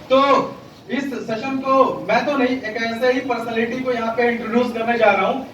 तो इस सेशन को मैं तो नहीं, एक ऐसे ही पर्सनालिटी को यहाँ पे इंट्रोड्यूस करने जा रहा हूँ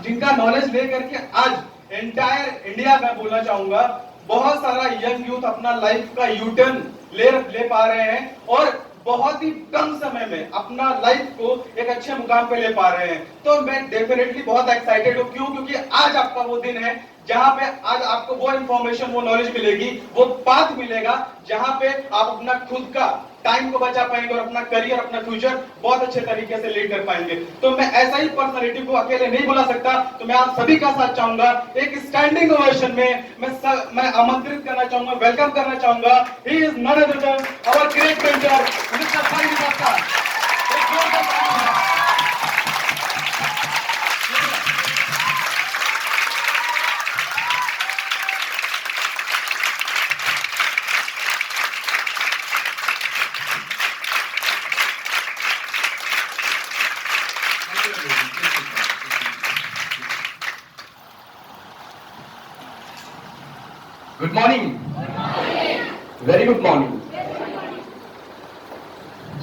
जिनका नॉलेज लेकर के आज एंटायर इंडिया में बोलना चाहूंगा बहुत सारा यंग यूथ अपना लाइफ का यूटर्न ले पा रहे हैं और बहुत ही कम समय में अपना लाइफ को एक अच्छे मुकाम पे ले पा रहे हैं। तो मैं डेफिनेटली बहुत एक्साइटेड हूँ। क्यों? क्योंकि आज आपका वो दिन है जहां पे आज आपको वो इंफॉर्मेशन, वो नॉलेज मिलेगी, वो पाथ मिलेगा जहां पे आप अपना खुद का टाइम को बचा पाएंगे और अपना करियर, अपना फ्यूचर बहुत अच्छे तरीके से लीड कर पाएंगे। तो मैं ऐसा ही पर्सनालिटी को अकेले नहीं बुला सकता, तो मैं आप सभी का साथ चाहूंगा एक स्टैंडिंग ओवेशन में मैं आमंत्रित करना चाहूंगा, वेलकम करना चाहूंगा। He is none other than our great mentor mister Sai Gupta. एक जोरदार ताली। Good morning, very good morning.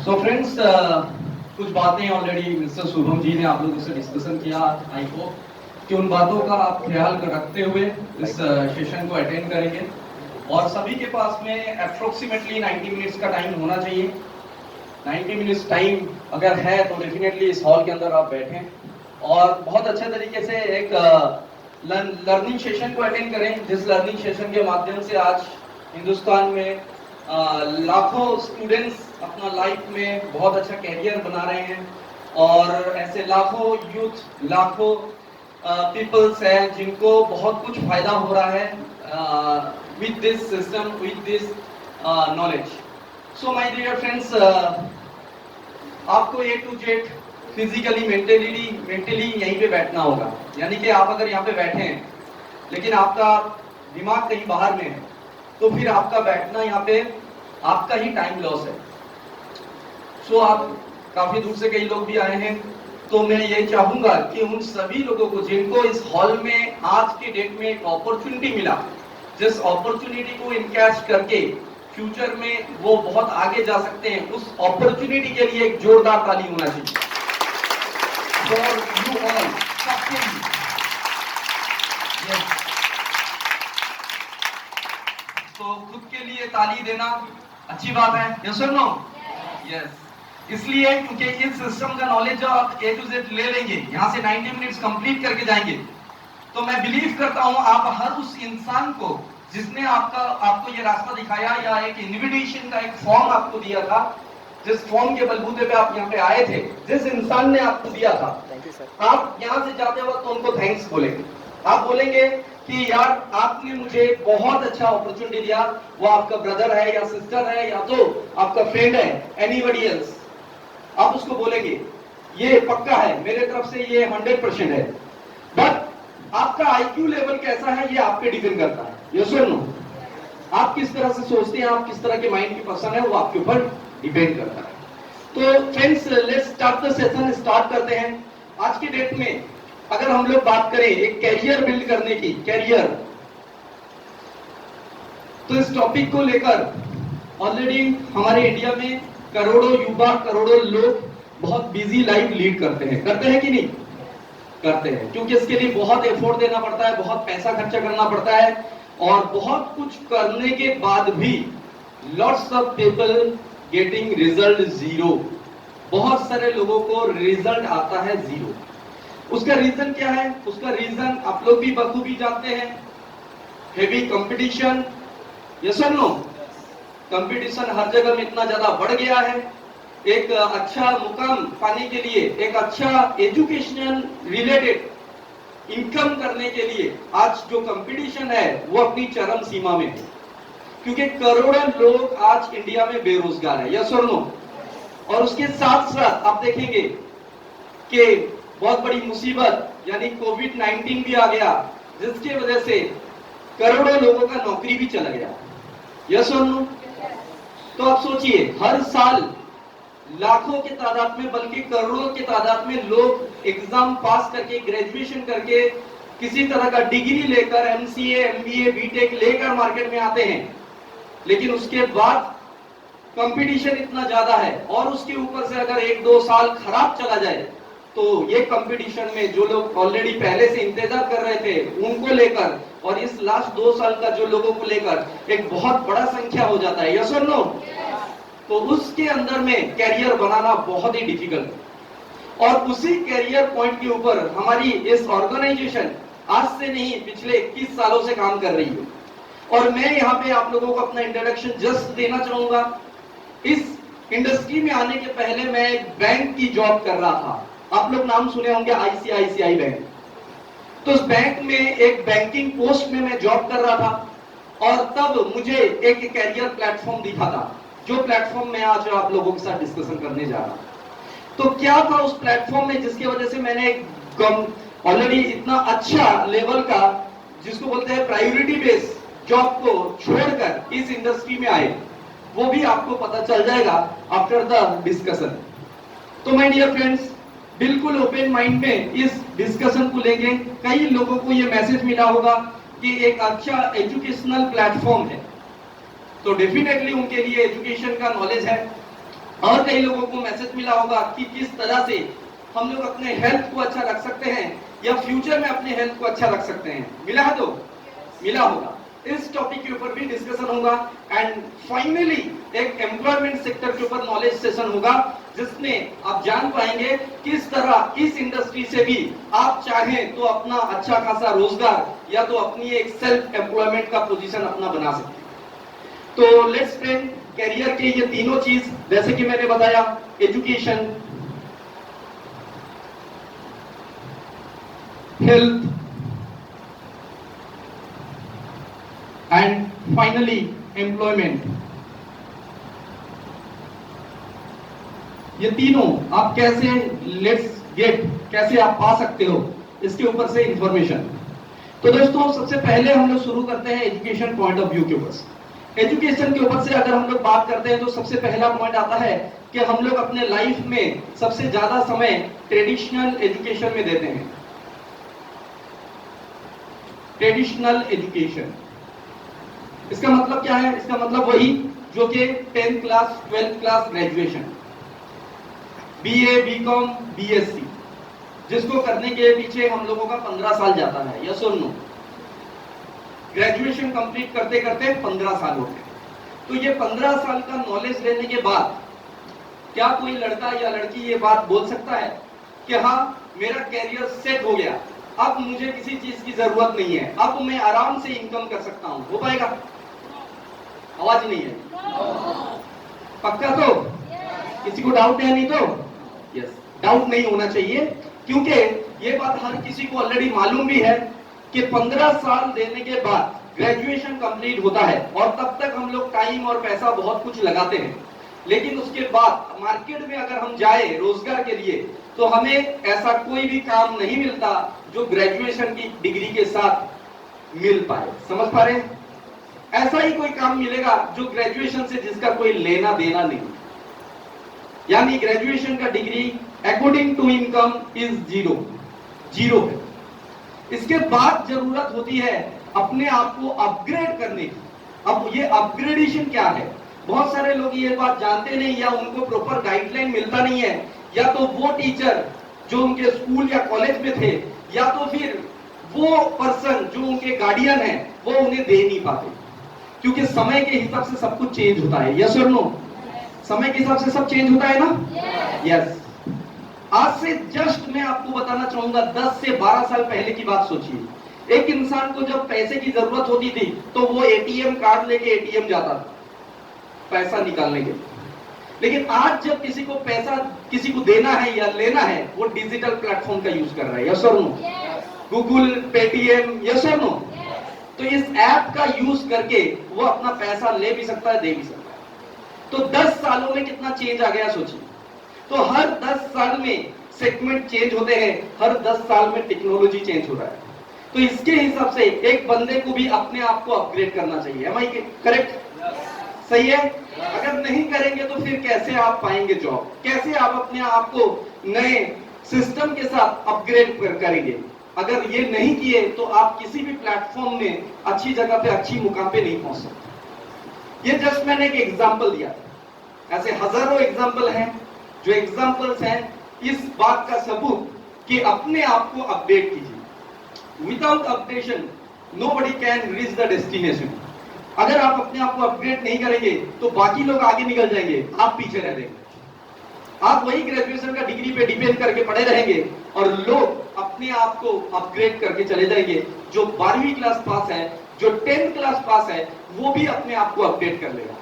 So friends, कुछ बातें ऑलरेडी मिस्टर शुभम जी ने आप लोगों से डिस्कशन किया। आई होप कि उन बातों का आप ख्याल रखते हुए इस सेशन को अटेंड करेंगे और सभी के पास में अप्रोक्सीमेटली 90 मिनट्स का टाइम होना चाहिए। 90 मिनट्स टाइम अगर है तो डेफिनेटली इस हॉल के अंदर आप बैठें और बहुत अच्छे तरीके से एक लर्निंग सेशन को अटेंड करें, जिस लर्निंग सेशन के माध्यम से आज हिंदुस्तान में लाखों स्टूडेंट्स अपना लाइफ में बहुत अच्छा कैरियर बना रहे हैं और ऐसे लाखों यूथ, लाखों पीपल्स हैं जिनको बहुत कुछ फायदा हो रहा है with this system, with this knowledge. So my dear friends, आपको A to Z physically mentally यहीं पे बैठना होगा। यानी कि आप अगर यहाँ पे बैठे हैं लेकिन आपका दिमाग कहीं बाहर में है तो फिर आपका बैठना यहाँ पे आपका ही टाइम लॉस है। सो आप काफी दूर से कई लोग भी आए हैं, तो मैं ये चाहूंगा कि उन सभी लोगों को जिनको इस हॉल में आज के डेट में एक अपॉर्चुनिटी मिला, जिस अपॉर्चुनिटी को इनकैच करके फ्यूचर में वो बहुत आगे जा सकते हैं, उस अपॉर्चुनिटी के लिए एक जोरदार ताली होना चाहिए for you all, सबके लिए। Yes. तो खुद के लिए ताली देना अच्छी बात है, yes or no? Yes. इसलिए क्योंकि इस सिस्टम का नॉलेज आप A to Z ले लेंगे, यहाँ से 90 मिनट्स कंप्लीट करके जाएंगे, तो मैं बिलीव करता हूँ आप हर उस इंसान को जिसने आपको ये रास्ता दिखाया या एक इन्विटेशन का एक फॉर्म आपको दिया था, जिस फॉर्म के बलबूते पे आप यहाँ पे आए थे, जिस इंसान ने आपको दिया था, आप यहाँ से जाते वक्त तो उनको थैंक्स बोलेंगे। आप बोलेंगे कि यार आपने मुझे बहुत अच्छा अपॉर्चुनिटी दिया। वो आपका ब्रदर है या सिस्टर है या तो आपका फ्रेंड है, एनीबडी एल्स, आप उसको बोलेंगे ये पक्का है, मेरे तरफ से ये 100% है। बट आपका आईक्यू लेवल कैसा है ये आप पे डिपेंड करता है, यस और नो? आप किस तरह से सोचते हैं, आप किस तरह के माइंड की पर्सन है, वो आपके ऊपर डिपेंड करता है। तो friends, let's start the session. Start करते हैं। आज की डेट में अगर हम लोग बात करें एक कैरियर बिल्ड करने की, कैरियर, तो इस टॉपिक को लेकर ऑलरेडी हमारे इंडिया में करोड़ों युवा, करोड़ों लोग बहुत बिजी लाइफ लीड करते हैं कि नहीं करते हैं? क्योंकि इसके लिए बहुत एफर्ट देना पड़ता है, बहुत पैसा खर्चा करना पड़ता है और बहुत कुछ करने के बाद भी lots of people getting result zero. बहुत सारे लोगों को रिजल्ट आता है जीरो। उसका रीजन क्या है? उसका रीजन आप लोग भी बखूबी जानते हैं, हेवी कंपटीशन, यस और नो? कंपटीशन हर जगह में इतना ज्यादा बढ़ गया है। एक अच्छा मुकाम पाने के लिए, एक अच्छा एजुकेशनल रिलेटेड इनकम करने के लिए आज जो कंपटीशन है वो अपनी चरम सीमा में है, क्योंकि करोड़ों लोग आज इंडिया में बेरोजगार है, यस और नो? और उसके साथ साथ आप देखेंगे कि बहुत बड़ी मुसीबत यानी कोविड-19 भी आ गया, जिसकी वजह से करोड़ों लोगों का नौकरी भी चला गया, यस और नो? तो आप सोचिए, हर साल लाखों के तादाद में बल्कि करोड़ों के तादाद में लोग एग्जाम पास करके, ग्रेजुएशन करके, किसी तरह का डिग्री लेकर, एमसीए, एमबीए, बीटेक लेकर मार्केट में आते हैं, लेकिन उसके बाद कंपटीशन इतना ज्यादा है और उसके ऊपर से अगर 1-2 साल खराब चला जाए तो ये कंपटीशन में जो लोग ऑलरेडी पहले से इंतजार कर रहे थे उनको लेकर और इस लास्ट 2 साल का जो लोगों को लेकर एक बहुत बड़ा संख्या हो जाता है। यस और नो? तो उसके अंदर में कैरियर बनाना बहुत ही डिफिकल्ट है और उसी कैरियर पॉइंट के ऊपर हमारी इस ऑर्गेनाइजेशन आज से नहीं पिछले 21 सालों से काम कर रही है। और मैं यहाँ पे आप लोगों को अपना इंट्रोडक्शन जस्ट देना चाहूंगा। इस इंडस्ट्री में आने के पहले मैं एक बैंक की जॉब कर रहा था। आप लोग नाम सुने होंगे आईसीआईसीआई बैंक। तो उस बैंक में एक बैंकिंग पोस्ट में मैं जॉब कर रहा था और तब मुझे एक कैरियर प्लेटफॉर्म दिखा था, जो प्लेटफॉर्म मैं आज आप लोगों के साथ डिस्कशन करने जा रहा हूं। तो क्या था उस प्लेटफॉर्म में जिसकी वजह से मैंने ऑलरेडी इतना अच्छा लेवल का, जिसको बोलते हैं प्रायोरिटी बेस जॉब को छोड़कर इस इंडस्ट्री में आए, वो भी आपको पता चल जाएगा आफ्टर द डिस्कशन। तो माय डियर फ्रेंड्स, बिल्कुल ओपन माइंड में इस डिस्कशन को लेंगे। कई लोगों को ये मैसेज मिला होगा कि एक अच्छा एजुकेशनल प्लेटफॉर्म है, तो डेफिनेटली उनके लिए एजुकेशन का नॉलेज है। और कई लोगों को मैसेज मिला होगा कि किस तरह से हम लोग अपने हेल्थ को अच्छा रख सकते हैं या फ्यूचर में अपने हेल्थ को अच्छा रख सकते हैं। मिला है? तो मिला होगा। इस टॉपिक के ऊपर भी डिस्कशन होगा एंड फाइनली एक एम्प्लॉयमेंट सेक्टर के ऊपर नॉलेज सेशन होगा, जिसमें आप जान पाएंगे किस तरह इस इंडस्ट्री से भी आप चाहें तो अपना अच्छा खासा रोजगार या तो अपनी एक सेल्फ एम्प्लॉयमेंट का पोजीशन अपना बना सकते हैं। तो लेट्स फ्रेंड, कैरियर के ये तीनों चीज जैसे कि मैंने बताया, education, health and finally employment, ये तीनों आप कैसे कैसे आप पा सकते हो, इसके ऊपर से इंफॉर्मेशन। तो दोस्तों, सबसे पहले हम लोग शुरू करते हैं एजुकेशन पॉइंट ऑफ व्यू के ऊपर से। एजुकेशन के ऊपर से अगर हम लोग बात करते हैं तो सबसे पहला पॉइंट आता है कि हम लोग अपने लाइफ में सबसे ज्यादा समय ट्रेडिशनल एजुकेशन में देते हैं। ट्रेडिशनल एजुकेशन, इसका मतलब क्या है? इसका मतलब वही जो कि 10th class, 12th class, graduation, BA, BCom, BSc, जिसको करने के पीछे हम लोगों का 15 साल जाता है। यस और नो? ग्रेजुएशन कंप्लीट करते करते 15 साल हो गए। तो ये 15 साल का नॉलेज लेने के बाद क्या कोई लड़का या लड़की ये बात बोल सकता है कि हाँ, मेरा कैरियर सेट हो गया, अब मुझे किसी चीज की जरूरत नहीं है, अब मैं आराम से इनकम कर सकता हूं? हो पाएगा? आवाज नहीं है। पक्का? तो किसी को डाउट है? नहीं तो यस, डाउट नहीं होना चाहिए, क्योंकि ये बात हर किसी को ऑलरेडी मालूम भी है कि 15 साल देने के बाद ग्रेजुएशन कंप्लीट होता है और तब तक हम लोग टाइम और पैसा बहुत कुछ लगाते हैं, लेकिन उसके बाद मार्केट में अगर हम जाए रोजगार के लिए तो हमें ऐसा कोई भी काम नहीं मिलता जो ग्रेजुएशन की डिग्री के साथ मिल पाए। समझ पा रहे हैं? ऐसा ही कोई काम मिलेगा जो ग्रेजुएशन से जिसका कोई लेना देना नहीं, यानी ग्रेजुएशन का degree according to income is zero है। इसके बाद जरूरत होती है अपने आप को अपग्रेड करने की। अब ये अपग्रेडेशन क्या है? बहुत सारे लोग ये बात जानते नहीं या उनको प्रॉपर गाइडलाइन मिलता नहीं है, या तो वो टीचर जो उनके स्कूल या कॉलेज में थे, या तो फिर वो पर्सन जो उनके गार्डियन है वो उन्हें दे नहीं पाते, क्योंकि समय के हिसाब से सब कुछ चेंज होता है। यस और नो? समय के हिसाब से सब चेंज होता है ना? यस। आज से जस्ट मैं आपको बताना चाहूंगा 10 से 12 साल पहले की बात सोचिए। एक इंसान को जब पैसे की जरूरत होती थी तो वो एटीएम कार्ड लेके एटीएम जाता था पैसा निकालने के लिए, लेकिन आज जब किसी को पैसा किसी को देना है या लेना है, वो डिजिटल प्लेटफॉर्म का यूज कर रहा है। यस और नो? गूगल, पेटीएम, यस और नो? तो इस ऐप का यूज करके वो अपना पैसा ले भी सकता है, दे भी सकता है। तो 10 सालों में कितना चेंज आ गया सोचिए। तो हर 10 साल में सेगमेंट चेंज होते हैं, हर 10 साल में टेक्नोलॉजी चेंज हो रहा है। तो इसके हिसाब से एक बंदे को भी अपने आप को अपग्रेड करना चाहिए। Am I correct? सही है? अगर नहीं करेंगे तो फिर कैसे आप पाएंगे जॉब? कैसे आप अपने आप को नए सिस्टम के साथ अपग्रेड करेंगे? अगर ये नहीं किए तो आप किसी भी प्लेटफॉर्म में अच्छी जगह पे, अच्छी मुकाम पे नहीं पहुंच सकते। ये जस्ट मैंने एक एग्जांपल दिया। ऐसे हजारों एग्जाम्पल हैं, जो एग्जाम्पल्स हैं इस बात का सबूत कि अपने आप को अपडेट कीजिए। Without updation nobody can reach the destination. अगर आप अपने आप को अपडेट नहीं करेंगे तो बाकी लोग आगे निकल जाएंगे, आप पीछे रह जाएंगे। आप वही ग्रेजुएशन का डिग्री पे डिपेंड करके पड़े रहेंगे और लोग अपने आप को अपग्रेड करके चले जाएंगे। जो 12वीं क्लास पास है, जो 10th क्लास पास है, वो भी अपने आप को अपडेट कर लेगा।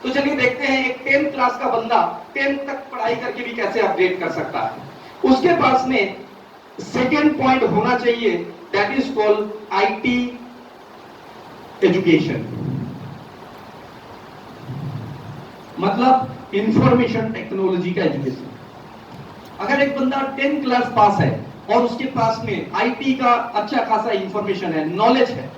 तो चलिए देखते हैं एक 10th क्लास का बंदा 10th तक पढ़ाई करके भी कैसे अपडेट कर सकता है। उसके पास में सेकेंड पॉइंट होना चाहिए, that is called IT education, मतलब इंफॉर्मेशन टेक्नोलॉजी का एजुकेशन। अगर एक बंदा 10th क्लास पास है और उसके पास में आईटी का अच्छा खासा इंफॉर्मेशन है, नॉलेज है,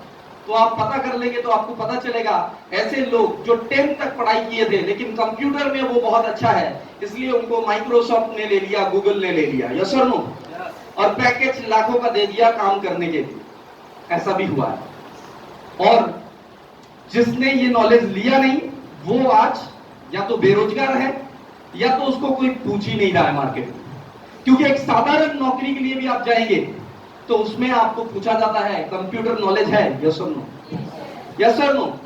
तो आप पता कर लेंगे तो आपको पता चलेगा ऐसे लोग जो 10th तक पढ़ाई किए थे लेकिन कंप्यूटर में वो बहुत अच्छा है, इसलिए उनको माइक्रोसॉफ्ट ने ले लिया, गूगल ने ले लिया, यस और नो, और पैकेज लाखों का दे दिया काम करने के लिए। ऐसा भी हुआ है। और जिसने ये नॉलेज लिया नहीं वो आज या तो बेरोजगार है या तो उसको कोई पूछ ही नहीं रहा है मार्केट में। क्योंकि एक साधारण नौकरी के लिए भी आप जाएंगे तो उसमें आपको पूछा जाता है कंप्यूटर नॉलेज है, यस और नो, यस और नो।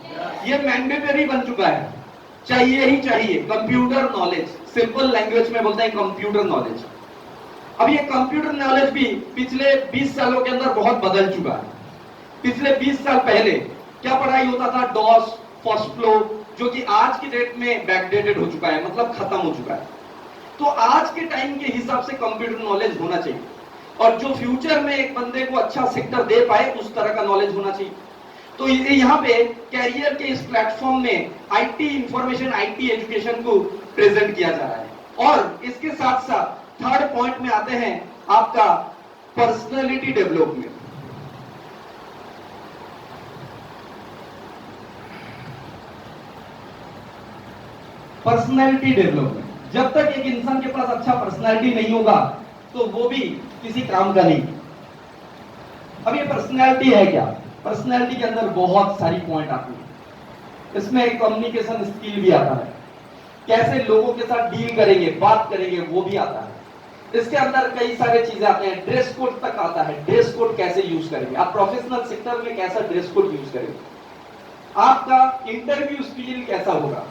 ये मैंडेटरी बन चुका है, चाहिए ही चाहिए कंप्यूटर नॉलेज। सिंपल लैंग्वेज में बोलते हैं कंप्यूटर नॉलेज। अब ये कंप्यूटर नॉलेज भी पिछले 20 सालों के अंदर बहुत बदल चुका है। पिछले 20 साल पहले क्या पढ़ाई होता था, डॉस, फर्स्ट फ्लो, जो कि आज की डेट में बैकडेटेड हो चुका है, मतलब खत्म हो चुका है। तो आज के टाइम के हिसाब से कंप्यूटर नॉलेज होना चाहिए और जो फ्यूचर में एक बंदे को अच्छा सेक्टर दे पाए उस तरह का नॉलेज होना चाहिए। तो यहाँ पे कैरियर के इस प्लेटफॉर्म में आईटी इंफॉर्मेशन, आईटी एजुकेशन को प्रेजेंट किया जा रहा है। और इसके साथ साथ थर्ड पॉइंट में आते हैं आपका पर्सनैलिटी डेवलपमेंट। पर्सनैलिटी डेवलपमेंट, जब तक एक इंसान के पास अच्छा पर्सनैलिटी नहीं होगा तो वो भी किसी काम का नहीं। अब ये पर्सनैलिटी है क्या? पर्सनैलिटी के अंदर बहुत सारी पॉइंट आती है। इसमें कम्युनिकेशन स्किल भी आता है, कैसे लोगों के साथ डील करेंगे, बात करेंगे, वो भी आता है। इसके अंदर कई सारे चीजें आते हैं, ड्रेस कोड तक आता है। ड्रेस कोड कैसे यूज करेंगे आप, प्रोफेशनल सेक्टर में कैसा ड्रेस कोड यूज करेंगे, आपका इंटरव्यू स्किल कैसा होगा,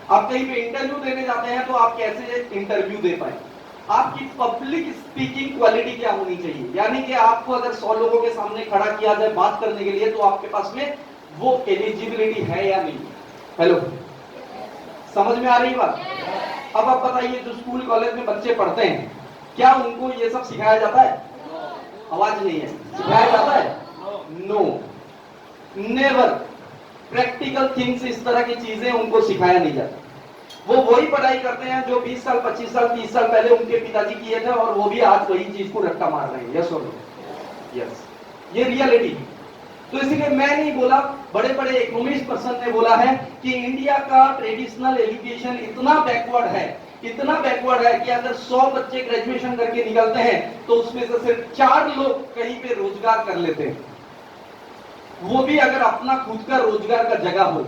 आप कहीं पे इंटरव्यू देने जाते हैं तो आप कैसे इंटरव्यू दे पाए, आपकी पब्लिक स्पीकिंग क्वालिटी क्या होनी चाहिए, यानी कि आपको अगर 100 लोगों के सामने खड़ा किया जाए बात करने के लिए तो आपके पास में वो एलिजिबिलिटी है या नहीं। हेलो, समझ में आ रही बात? अब आप बताइए, जो स्कूल कॉलेज में बच्चे पढ़ते हैं क्या उनको ये सब सिखाया जाता है? आवाज नहीं है, सिखाया जाता है? No, never. प्रैक्टिकल थिंग्स, इस तरह की चीजें उनको सिखाया नहीं जाता। वो वही पढ़ाई करते हैं जो 20 साल, 25 साल, 30 साल पहले उनके पिताजी किए थे और वो भी आज वही चीज को रट्टा मार रहे हैं। यस और नो? यस, ये रियलिटी है। तो इसीलिए मैं नहीं बोला, बड़े बड़े इकोनॉमिस्ट पर्सन ने बोला है कि इंडिया का ट्रेडिशनल एजुकेशन इतना बैकवर्ड है, इतना बैकवर्ड है कि अगर 100 बच्चे ग्रेजुएशन करके निकलते हैं तो उसमें से सिर्फ 4 लोग कहीं पे रोजगार कर लेते हैं, वो भी अगर अपना खुद का रोजगार का जगह हो,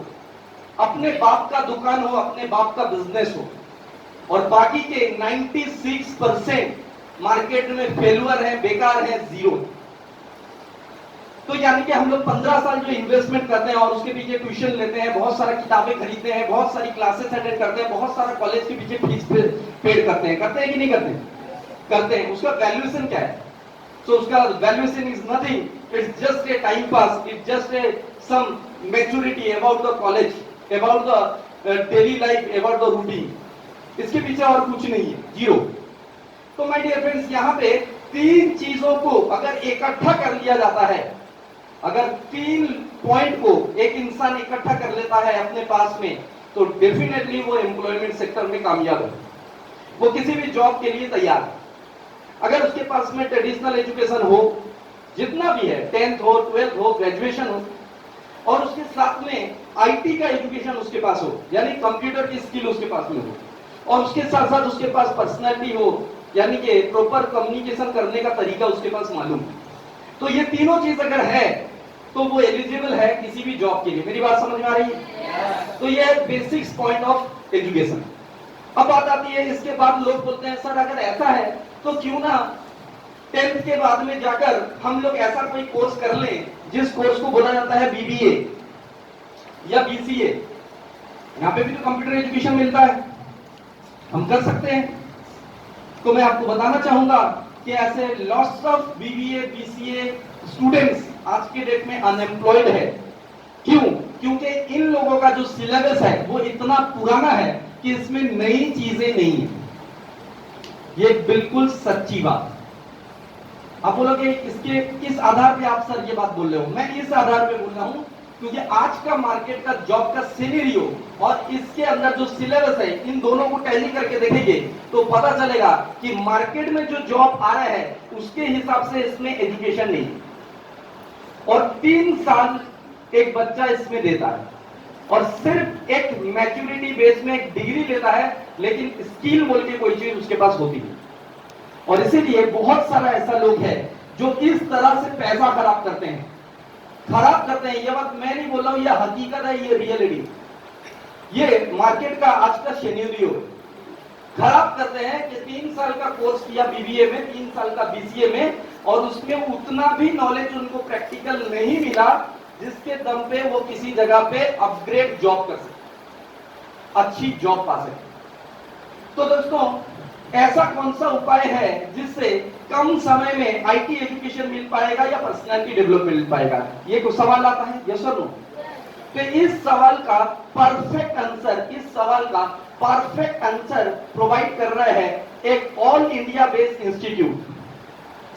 अपने बाप का दुकान हो, अपने बाप का बिजनेस हो, और बाकी के 96% मार्केट में फेलुअर है, बेकार है, जीरो। तो यानी कि हम लोग 15 साल जो इन्वेस्टमेंट करते हैं और उसके पीछे ट्यूशन लेते हैं, बहुत सारा किताबें खरीदते हैं, बहुत सारी क्लासेस अटेंड करते हैं, बहुत सारा कॉलेज के पीछे फीस पेड करते हैं कि नहीं करते? करते हैं। उसका वैल्यूएशन क्या है? So उसका valuation is nothing. It's just a time pass. It's just some maturity about the college, about the daily life, about the routine. इसके पीछे और कुछ नहीं है, जीरो। तो my dear friends, यहाँ पे 3 चीजों को अगर इकट्ठा कर लिया जाता है, अगर 3 पॉइंट को एक इंसान इकट्ठा कर लेता है अपने पास में, तो डेफिनेटली वो एम्प्लॉयमेंट सेक्टर में कामयाब है, वो किसी भी जॉब के लिए तैयार है। अगर उसके पास में ट्रेडिशनल एजुकेशन हो, जितना भी है, 10th हो, 12th हो, ग्रेजुएशन हो, और उसके साथ में आईटी का एजुकेशन उसके पास हो, यानी कंप्यूटर की स्किल उसके पास में हो, और उसके साथ साथ उसके पास पर्सनैलिटी हो, यानी कि प्रॉपर कम्युनिकेशन करने का तरीका उसके पास मालूम है, तो ये तीनों चीज अगर है तो वो एलिजिबल है किसी भी जॉब के लिए। मेरी बात समझ में आ रही है? तो ये बेसिक्स पॉइंट ऑफ एजुकेशन। अब बात आती है, इसके बाद लोग बोलते हैं सर अगर ऐसा है तो क्यों ना 10th के बाद में जाकर हम लोग ऐसा कोई कोर्स कर लें जिस कोर्स को बोला जाता है बीबीए या बीसीए। यहां पे भी तो कंप्यूटर एजुकेशन मिलता है, हम कर सकते हैं। तो मैं आपको बताना चाहूंगा कि ऐसे lots of BBA BCA students आज के डेट में अनएम्प्लॉयड है। क्यों? क्योंकि इन लोगों का जो सिलेबस है वो इतना पुराना है कि इसमें नई चीजें नहीं है। ये बिल्कुल सच्ची बात। आप बोलोगे इसके किस आधार पे आप सर ये बात बोल रहे हो? मैं इस आधार पे बोल रहा हूं क्योंकि आज का मार्केट का जॉब का सिनेरियो और इसके अंदर जो सिलेबस है, इन दोनों को टैली करके देखेंगे तो पता चलेगा कि मार्केट में जो जॉब आ रहा है उसके हिसाब से इसमें एजुकेशन नहीं। और 3 साल एक बच्चा इसमें देता है और सिर्फ एक मैच्योरिटी बेस में एक डिग्री लेता है, लेकिन स्किल बोल के कोई चीज उसके पास होती नहीं। और इसीलिए बहुत सारा ऐसा लोग है जो इस तरह से पैसा खराब करते हैं। ये बात मैं नहीं बोल रहा हूं, ये हकीकत है, ये रियलिटी, ये मार्केट का आज का सिनेरियो। खराब करते हैं कि 3 साल का कोर्स किया बीबीए में, 3 साल का बीसीए में, और उसमें उतना भी नॉलेज उनको प्रैक्टिकल नहीं मिला जिसके दम पे वो किसी जगह पे अपग्रेड जॉब कर सके, अच्छी जॉब पा सके। तो दोस्तों, ऐसा कौन सा उपाय है जिससे कम समय में आईटी एजुकेशन मिल पाएगा या पर्सनालिटी डेवलपमेंट मिल पाएगा? ये कोई सवाल आता है, यस और नो? तो इस सवाल का परफेक्ट आंसर प्रोवाइड कर रहा है एक ऑल इंडिया बेस्ड इंस्टीट्यूट,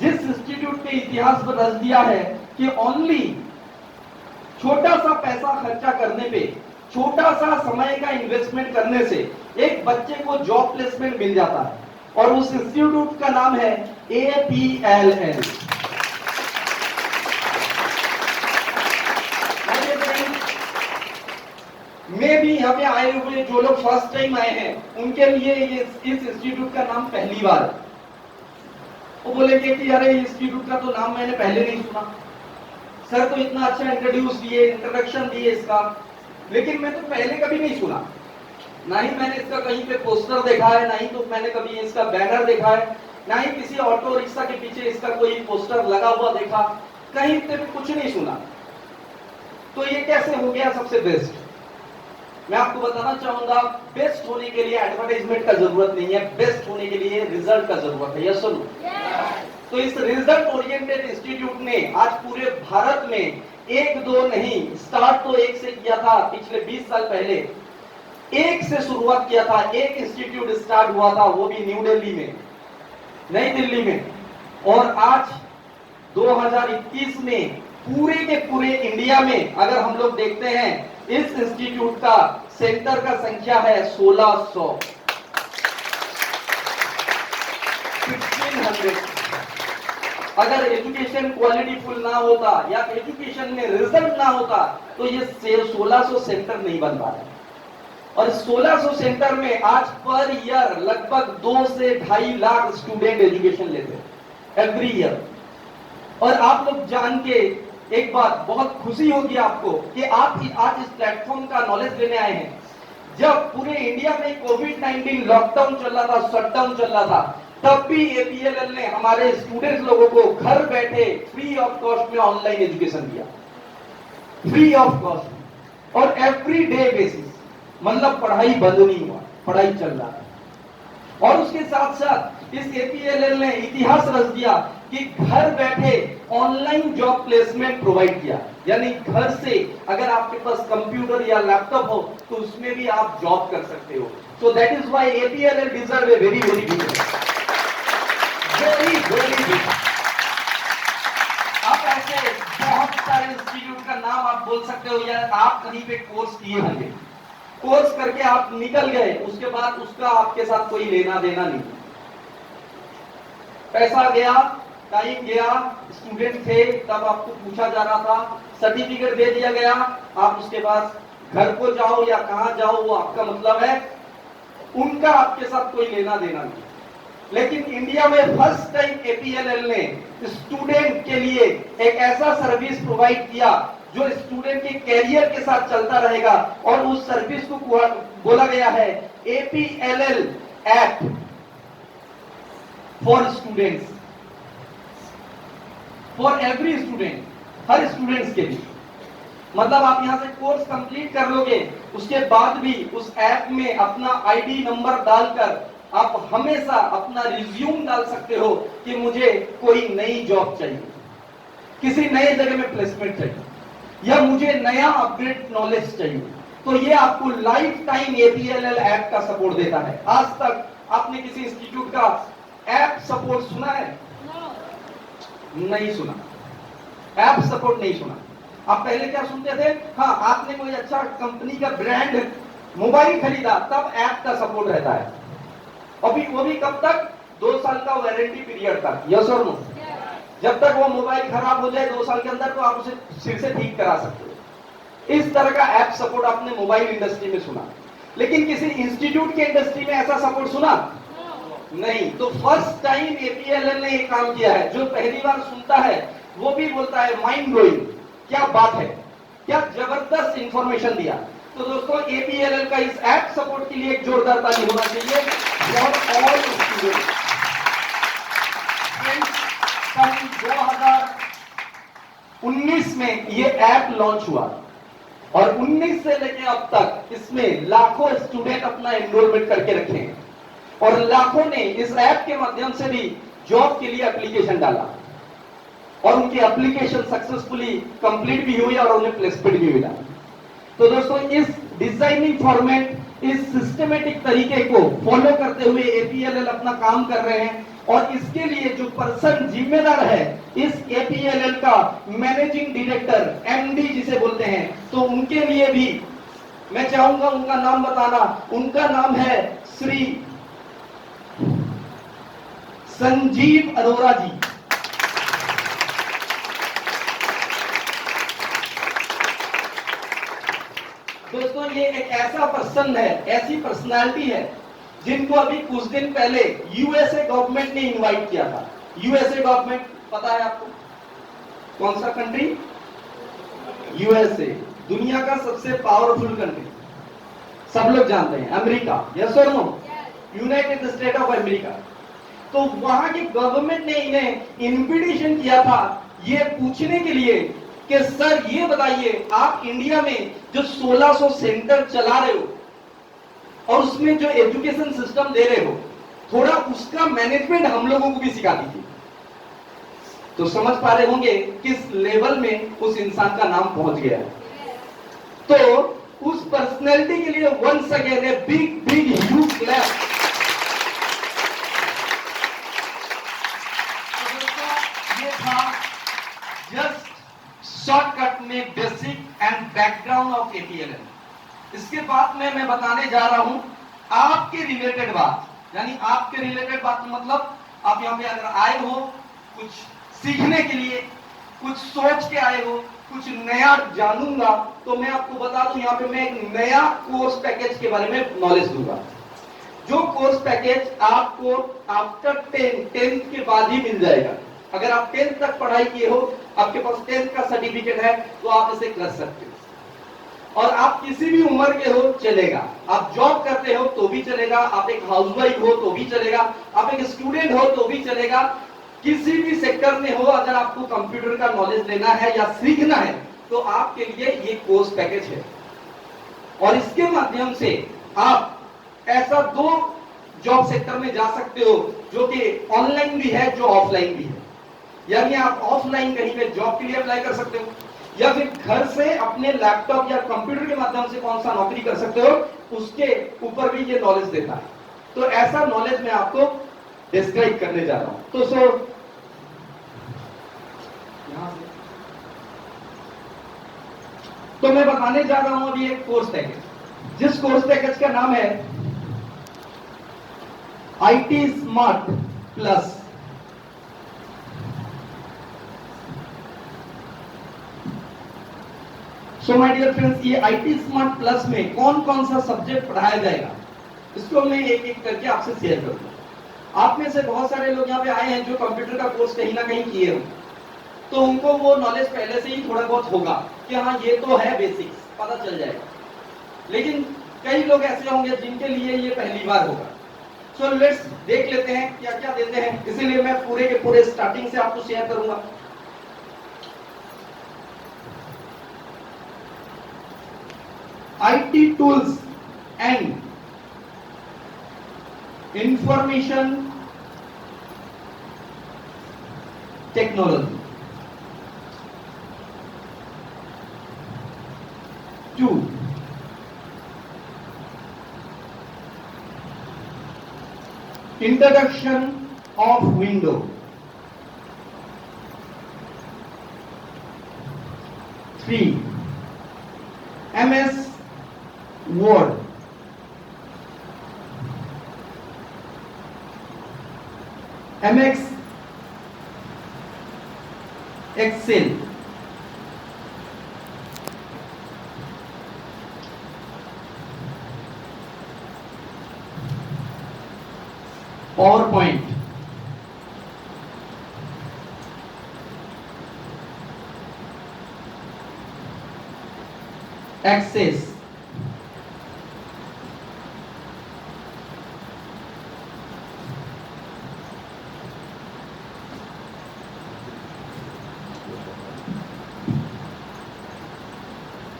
जिस इंस्टीट्यूट ने इतिहास में रच दिया है कि ओनली छोटा सा पैसा खर्चा करने पे, छोटा सा समय का इन्वेस्टमेंट करने से एक बच्चे को जॉब प्लेसमेंट मिल जाता है। और उस इंस्टीट्यूट का नाम है APLL। मैं भी यहाँ पे आए हुए जो लोग फर्स्ट टाइम आए हैं उनके लिए इस इंस्टीट्यूट का नाम पहली बार। वो बोलेंगे कि अरे इंस्टीट्यूट का तो नाम मैंने पहले नहीं सुना, सर तो इतना अच्छा इंट्रोडक्शन दिए इसका, लेकिन मैं तो पहले कभी नहीं सुना, ना ही मैंने इसका कहीं पे पोस्टर देखा है, ना ही तो मैंने कभी इसका बैनर देखा है, ना ही किसी ऑटो रिक्शा के पीछे इसका कोई पोस्टर लगा हुआ देखा, कहीं पे भी कुछ नहीं सुना। तो ये कैसे हो गया सबसे बेस्ट? मैं आपको बताना चाहूंगा, बेस्ट होने के लिए एडवर्टाइजमेंट का जरूरत नहीं है, बेस्ट होने के लिए रिजल्ट का जरूरत है। Yes sir? तो इस रिजल्ट ओरिएंटेड इंस्टीट्यूट ने आज पूरे भारत में 1-2 नहीं, स्टार्ट तो 1 से किया था पिछले 20 साल पहले, 1 से शुरुआत किया था, 1 इंस्टीट्यूट स्टार्ट हुआ था, वो भी न्यू दिल्ली में, नई दिल्ली में। और आज 2021 में पूरे के पूरे इंडिया में अगर हम लोग देखते हैं, इस इंस्टीट्यूट का सेंटर का संख्या है 1600, 1500। अगर एजुकेशन क्वालिटीफुल ना होता या एजुकेशन में रिजल्ट ना होता तो ये 1600 सेंटर नहीं बन पा रहा। और 1600 सेंटर में आज पर ईयर लगभग 2 से 2.5 लाख स्टूडेंट एजुकेशन लेते हैं एवरी ईयर। और आप लोग जान के एक बात बहुत खुशी होगी आपको कि आप आज इस प्लेटफॉर्म का नॉलेज लेने आए हैं। जब पूरे इंडिया में कोविड-19 लॉकडाउन चल रहा था, शटडाउन चल रहा था, तब भी APLL ने हमारे स्टूडेंट्स लोगों को घर बैठे फ्री ऑफ कॉस्ट में ऑनलाइन एजुकेशन दिया, फ्री ऑफ कॉस्ट और एवरी डे बेसिस। मतलब पढ़ाई बंद नहीं हुआ, पढ़ाई चल रहा है। और उसके साथ साथ इस APLL ने इतिहास रच दिया कि घर बैठे ऑनलाइन जॉब प्लेसमेंट प्रोवाइड किया, यानी घर से अगर आपके पास कंप्यूटर या लैपटॉप हो तो उसमें भी आप जॉब कर सकते हो। So that is why APLL deserve a very very big, very very big. आप ऐसे बहुत सारे इंस्टीट्यूट का नाम आप बोल सकते हो, या आप कहीं पे कोर्स किए होंगे, कोर्स करके आप निकल गए, उसके बाद उसका आपके साथ कोई लेना देना नहीं, पैसा गया, टाइम गया, स्टूडेंट थे तब आपको पूछा जा रहा था, सर्टिफिकेट दे दिया गया, आप उसके बाद घर को जाओ या कहां जाओ वो आपका मतलब है, उनका आपके साथ कोई लेना देना नहीं। लेकिन इंडिया में फर्स्ट टाइम APLL ने स्टूडेंट के लिए एक ऐसा सर्विस प्रोवाइड किया जो स्टूडेंट के कैरियर के साथ चलता रहेगा, और उस सर्विस को बोला गया है APLL app for students, for every student, her students के लिए। मतलब आप यहां से कोर्स कंप्लीट कर लोगे, उसके बाद भी उस ऐप में अपना आईडी नंबर डालकर आप हमेशा अपना रिज्यूम डाल सकते हो कि मुझे कोई नई जॉब चाहिए, किसी नए जगह में प्लेसमेंट चाहिए, या मुझे नया अपग्रेड नॉलेज चाहिए। तो ये आपको लाइफ टाइम APLL ऐप का सपोर्ट देता है। आज तक आपने किसी इंस्टीट्यूट का ऐप सपोर्ट सुना है? नहीं सुना, ऐप सपोर्ट नहीं सुना। आप पहले क्या सुनते थे? हाँ, आपने कोई अच्छा कंपनी का ब्रांड मोबाइल खरीदा तब ऐप का सपोर्ट रहता है। अभी वो भी कब तक? 2 साल का वारंटी पीरियड तक। यस और नो? जब तक वो मोबाइल खराब हो जाए 2 साल के अंदर, तो आप उसे फिर से ठीक करा सकते हो। इस तरह का ऐप सपोर्ट आपने मोबाइल इंडस्ट्री में सुना, लेकिन किसी इंस्टीट्यूट के इंडस्ट्री में ऐसा सपोर्ट सुना? नहीं। तो फर्स्ट टाइम APLL ने ये काम किया है। जो पहली बार सुनता है वो भी बोलता है माइंड ब्लोइंग, क्या बात है, क्या जबरदस्त इंफॉर्मेशन दिया। तो दोस्तों, APLL का इस ऐप सपोर्ट के लिए एक जोरदार ताली होना चाहिए फॉर ऑल स्टूडेंट्स। सन 2019 में ये ऐप लॉन्च हुआ और 19 से लेकर अब तक इसमें लाखों स्टूडेंट अपना एनरोलमेंट करके रखे हैं और लाखों ने इस ऐप के माध्यम से भी जॉब के लिए एप्लीकेशन डाला और उनकी एप्लीकेशन सक्सेसफुली कंप्लीट भी हुई और उन्हें प्लेसमेंट भी मिला। तो दोस्तों, इस डिजाइनिंग फॉर्मेट, इस सिस्टमेटिक तरीके को फॉलो करते हुए APLL अपना काम कर रहे हैं और इसके लिए जो पर्सन जिम्मेदार है, इस APLL का मैनेजिंग डायरेक्टर, MD जिसे बोलते हैं, तो उनके लिए भी मैं चाहूंगा उनका नाम बताना। उनका नाम है श्री संजीव अरोरा जी। दोस्तों, ये एक ऐसा पर्सन है, ऐसी पर्सनालिटी है जिनको अभी कुछ दिन पहले USA गवर्नमेंट ने इनवाइट किया था। USA गवर्नमेंट पता है आपको कौन सा कंट्री? USA, दुनिया का सबसे पावरफुल कंट्री, सब लोग जानते हैं, अमेरिका। यस और no? United State of America. तो वहां की गवर्नमेंट ने इन्हें इनविटेशन किया था ये पूछने के लिए कि सर ये बताइए, आप इंडिया में जो 1600 सेंटर चला रहे हो और उसमें जो एजुकेशन सिस्टम दे रहे हो, थोड़ा उसका मैनेजमेंट हम लोगों को भी सिखा दीजिए। तो समझ पा रहे होंगे किस लेवल में उस इंसान का नाम पहुंच गया है। तो उस पर्सनैलिटी के लिए once again a big big huge clap. ये था जस्ट शॉर्टकट में basic and background of APLL। इसके बाद में मैं बताने जा रहा हूं आपके रिलेटेड बात, यानी आपके रिलेटेड बात मतलब आप यहां पे अगर आए हो कुछ सीखने के लिए, कुछ सोच के आए हो, कुछ नया जानूंगा, तो मैं आपको बता दूं यहां पे मैं एक नया कोर्स पैकेज के बारे में नॉलेज दूंगा। जो कोर्स पैकेज आपको आफ्टर 10th के बाद ही मिल जाएगा। अगर आप 10th तक पढ़ाई किए हो, आपके पास 10th का सर्टिफिकेट है, तो आप इसे कर सकते हो। और आप किसी भी उम्र के हो चलेगा, आप जॉब करते हो तो भी चलेगा, आप एक हाउसवाइफ हो तो भी चलेगा, आप एक स्टूडेंट हो तो भी चलेगा, किसी भी सेक्टर में हो, अगर आपको कंप्यूटर का नॉलेज लेना है या सीखना है तो आपके लिए ये कोर्स पैकेज है। और इसके माध्यम से आप ऐसा 2 जॉब सेक्टर में जा सकते हो जो कि ऑनलाइन भी है, जो ऑफलाइन भी है। यानी आप ऑफलाइन कहीं पे जॉब के लिए अप्लाई कर सकते हो, या फिर घर से अपने लैपटॉप या कंप्यूटर के माध्यम से कौन सा नौकरी कर सकते हो, उसके ऊपर भी ये नॉलेज देता है। तो ऐसा नॉलेज मैं आपको डिस्क्राइब करने जा रहा हूं। तो तो मैं बताने जा रहा हूं अभी एक कोर्स पैकेज, जिस कोर्स पैकेज का नाम है IT smart plus. So my dear friends, ये IT स्मार्ट प्लस में कौन कौन सा सब्जेक्ट पढ़ाया जाएगा, इसको मैं एक एक करके आपसे शेयर करूंगा। आप में से बहुत सारे लोग यहाँ पे आए हैं जो कंप्यूटर का कोर्स कहीं ना कहीं किए हो, तो उनको वो नॉलेज पहले से ही थोड़ा बहुत होगा कि हाँ ये तो है, बेसिक्स पता चल जाएगा। लेकिन कई लोग ऐसे होंगे जिनके लिए ये पहली बार होगा। सो लेट्स देख लेते हैं क्या क्या देते हैं, इसीलिए मैं पूरे के पूरे स्टार्टिंग से आपको शेयर करूंगा। IT tools and information technology. 2. Introduction of window. 3. MS Word. 4. MX Excel. 5. PowerPoint. 6. Access. 7.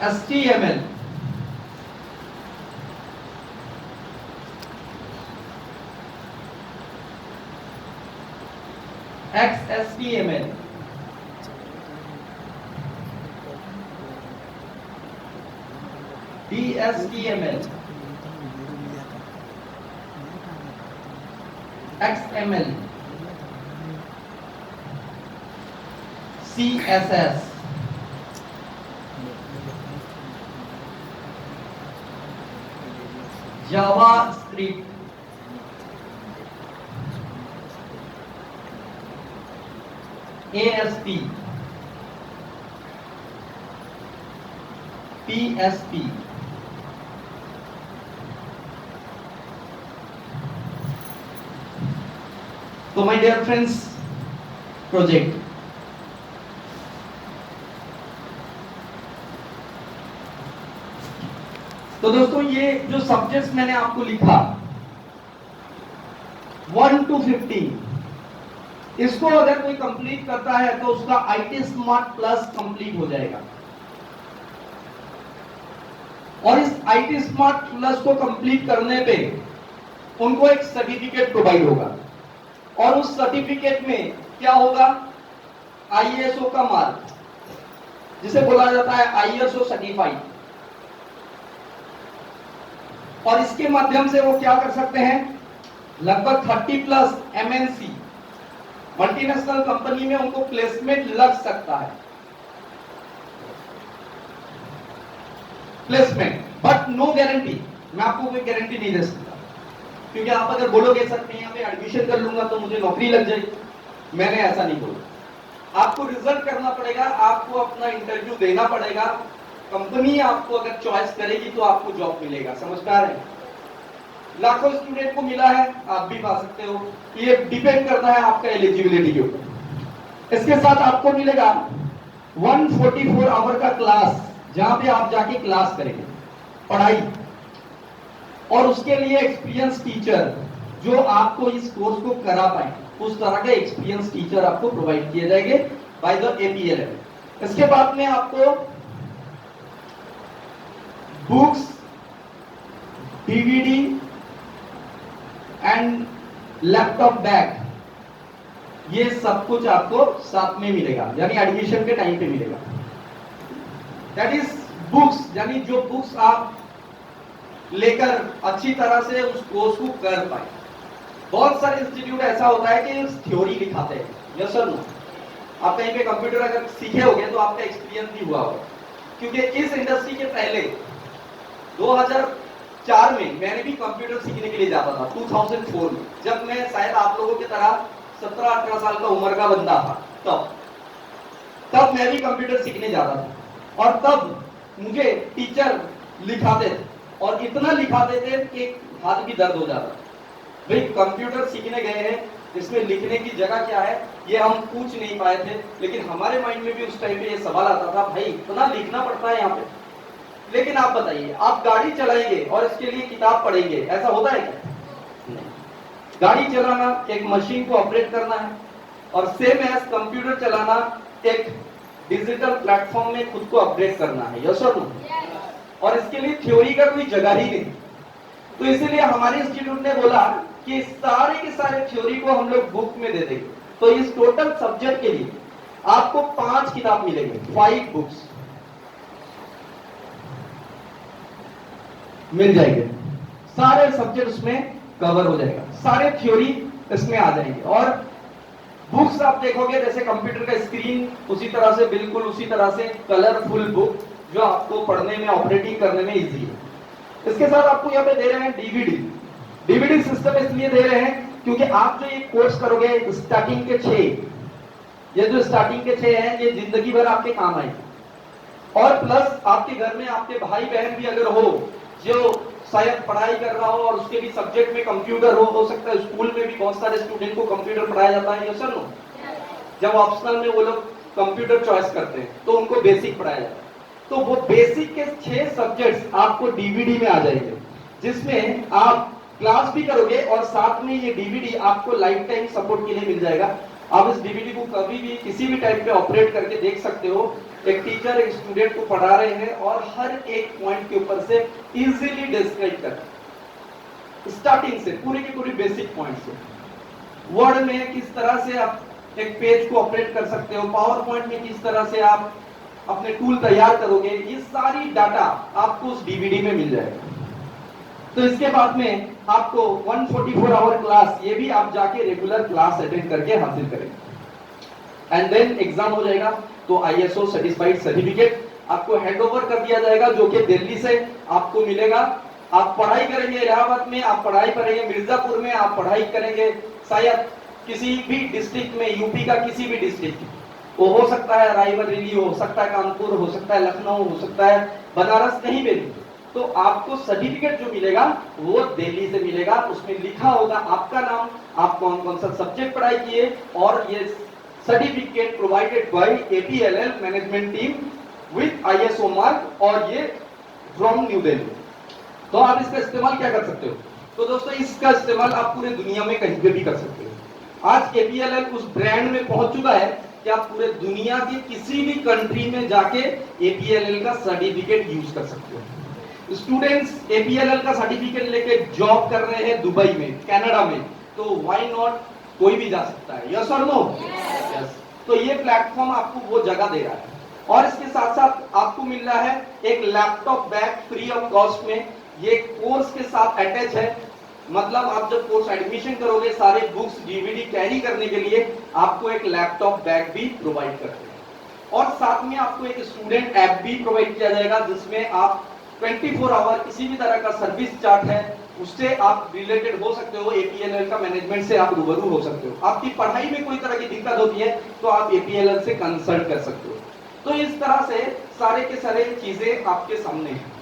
HTML. 8. XHTML. 9. DHTML. 10. XML. 11. CSS. 12. JavaScript. 13. ASP. 14. PHP. 15. तो माय डियर फ्रेंड्स, प्रोजेक्ट तो दोस्तों ये जो सब्जेक्ट्स मैंने आपको लिखा 1 to 15, इसको अगर कोई कंप्लीट करता है तो उसका IT स्मार्ट प्लस कंप्लीट हो जाएगा। और इस IT स्मार्ट प्लस को कंप्लीट करने पे उनको एक सर्टिफिकेट प्रोवाइड होगा, और उस सर्टिफिकेट में क्या होगा, ISO का मार्क, जिसे बोला जाता है ISO सर्टिफाइड। और इसके माध्यम से वो क्या कर सकते हैं, लगभग 30+ MNC मल्टीनेशनल कंपनी में उनको प्लेसमेंट लग सकता है, प्लेसमेंट, बट नो गारंटी। मैं आपको कोई गारंटी नहीं दे सकता, क्योंकि आप अगर बोलोगे सर मैं यहाँ पे एडमिशन कर लूंगा तो मुझे नौकरी लग जाएगी, मैंने ऐसा नहीं बोला। आपको रिजल्ट करना पड़ेगा, आपको अपना इंटरव्यू देना पड़ेगा, कंपनी आपको अगर चॉइस करेगी तो आपको जॉब मिलेगा। समझ पा रहे हैं? लाखों स्टूडेंट को मिला है, आप भी पा सकते हो। ये डिपेंड करता है आपका एलिजिबिलिटी के ऊपर। इसके साथ आपको मिलेगा 144 आवर का क्लास, जहां पे आप जाके क्लास करेंगे, पढ़ाई, और उसके लिए एक्सपीरियंस टीचर जो आपको इस कोर्स को करा पाए, उस तरह के एक्सपीरियंस टीचर आपको प्रोवाइड किए जाएंगे बाय द APLM। इसके बाद में आपको books, DVD and laptop bag, ये सब कुछ आपको साथ में मिलेगा, यानी एडमिशन के टाइम पे मिलेगा। दैट इज बुक्स, यानी जो बुक्स आप लेकर अच्छी तरह से उस कोर्स को कर पाए। बहुत सारे इंस्टीट्यूट ऐसा होता है कि थ्योरी लिखाते हैं, यस सर नो। आप कहीं पे कंप्यूटर अगर सीखे होंगे तो आपका एक्सपीरियंस भी हुआ होगा, क्योंकि इस इंडस्ट्री के पहले 2004 में मैंने भी कंप्यूटर सीखने के लिए जाता था, 2004 में, जब मैं शायद आप लोगों की तरह 17-18 साल का उम्र का बंदा था। तब मैं भी कंप्यूटर सीखने जाता था, और तब मुझे टीचर लिखाते थे, और इतना लिखाते थे कि हाथ भी दर्द हो जाता। भाई कंप्यूटर सीखने गए हैं, इसमें लिखने की जगह क्या है ये हम पूछ नहीं पाए थे, लेकिन हमारे माइंड में भी उस टाइम पे ये सवाल आता था, भाई इतना लिखना पड़ता है यहाँ पे। लेकिन आप बताइए, आप गाड़ी चलाएंगे और इसके लिए किताब पढ़ेंगे, ऐसा होता है क्या? नहीं। गाड़ी चलाना एक मशीन को ऑपरेट करना है, और सेम एज कंप्यूटर चलाना एक डिजिटल प्लेटफॉर्म में खुद को अपडेट करना है, यस और नो? और इसके लिए थ्योरी का कोई जगह ही नहीं। तो इसीलिए हमारे इंस्टीट्यूट ने बोला कि सारे के सारे थ्योरी को हम लोग बुक में दे देंगे। तो इस टोटल सब्जेक्ट के लिए आपको 5 किताब मिलेंगे, 5 बुक्स मिल जाएंगे। सारे सब्जेक्ट उसमें कवर हो जाएगा, सारे थ्योरी इसमें आ जाएंगे। और बुक्स आप देखोगे जैसे कंप्यूटर का स्क्रीन, उसी तरह से, बिल्कुल उसी तरह से कलरफुल बुक जो आपको पढ़ने में, ऑपरेटिंग करने में इजी है। इसके साथ आपको यहाँ पे दे रहे हैं डीवीडी सिस्टम इसलिए दे रहे हैं क्योंकि आप जो ये कोर्स करोगे स्टार्टिंग के 6, ये जो स्टार्टिंग के 6 हैं, ये जिंदगी भर आपके काम आएंगे। और प्लस आपके घर में आपके भाई बहन भी अगर हो जो शायद पढ़ाई कर रहा हो और उसके भी सब्जेक्ट में कंप्यूटर हो सकता है। स्कूल में भी बहुत सारे स्टूडेंट को कंप्यूटर पढ़ाया जाता है, यस और नो? जब ऑप्शनल में वो लोग कंप्यूटर चॉइस करते हैं तो उनको बेसिक पढ़ाया जाता है। तो वो बेसिक के 6 सब्जेक्ट्स आपको डीवीडी में आ जाएंगे, जिसमें आप क्लास भी करोगे और साथ में ये डीवीडी आपको लाइफ टाइम सपोर्ट के लिए मिल जाएगा। आप इस डीवीडी को कभी भी किसी भी टाइम पे ऑपरेट करके देख सकते हो। एक टीचर एक स्टूडेंट को पढ़ा रहे हैं और हर एक पॉइंट के ऊपर से इजीली डिस्क्राइब कर, स्टार्टिंग से पूरी की पूरी बेसिक पॉइंट से। वर्ड में किस तरह से आप एक पेज को ऑपरेट कर सकते हो, पावर पॉइंट में किस तरह से आप अपने टूल तैयार करोगे, ये सारी डाटा आपको उस डीवीडी में मिल जाएगा। तो इसके बाद में आपको 144 आवर क्लास, ये भी आप जाके रेगुलर क्लास अटेंड करके हासिल करेंगे। एंड देन एग्जाम हो जाएगा तो आईएसओ सर्टिफाइड सर्टिफिकेट आपको हैंड ओवर कर दिया जाएगा, जो कि दिल्ली से आपको मिलेगा। आप पढ़ाई करेंगे इलाहाबाद में, आप पढ़ाई करेंगे मिर्जापुर में, आप पढ़ाई करेंगे शायद किसी भी डिस्ट्रिक्ट में, यूपी का किसी भी डिस्ट्रिक्ट, वो हो सकता है रायबरेली, हो सकता है कानपुर, हो सकता है लखनऊ, हो सकता है बनारस, कहीं पे भी। तो आपको सर्टिफिकेट जो मिलेगा वो दिल्ली से मिलेगा। उसमें लिखा होगा आपका नाम, आप कौन कौन सा सब्जेक्ट पढ़ाई किए, और ये certificate provided by APLL management team with ISO mark, और ये फ्रॉम न्यू दिल्ली। तो आप इसका इस्तेमाल क्या कर सकते हो? तो दोस्तों इसका इस्तेमाल आप पूरे दुनिया में कहीं पे भी कर सकते हो। आज एपीएलएल उस ब्रांड में पहुंच चुका है कि आप पूरे दुनिया की किसी भी कंट्री में जाके एपीएलएल का सर्टिफिकेट यूज कर सकते हो। स्टूडेंट्स एपीएलएल का सर्टिफिकेट लेके जॉब कर रहे हैं दुबई में, कनाडा में, तो व्हाई नॉट, कोई भी जा सकता है, यस और नो? यस। तो ये प्लेटफॉर्म आपको वो जगह दे रहा है। और इसके साथ साथ आपको मिल रहा है एक laptop bag free of cost में, ये कोर्स के साथ अटैच है। मतलब आप जब कोर्स एडमिशन करोगे, सारे बुक्स डीवीडी कैरी करने के लिए आपको एक लैपटॉप बैग भी प्रोवाइड करते हैं। और साथ में आपको एक स्टूडेंट ऐप भी प्रोवाइड किया जाएगा, जिसमें आप 24 आवर किसी भी तरह का सर्विस चार्ट है उससे आप रिलेटेड हो सकते हो, एपीएलएल का मैनेजमेंट से आप रूबरू हो सकते हो। आपकी पढ़ाई में कोई तरह की दिक्कत होती है तो आप एपीएलएल से कंसल्ट कर सकते हो। तो इस तरह से सारे के सारे चीजें आपके सामने हैं।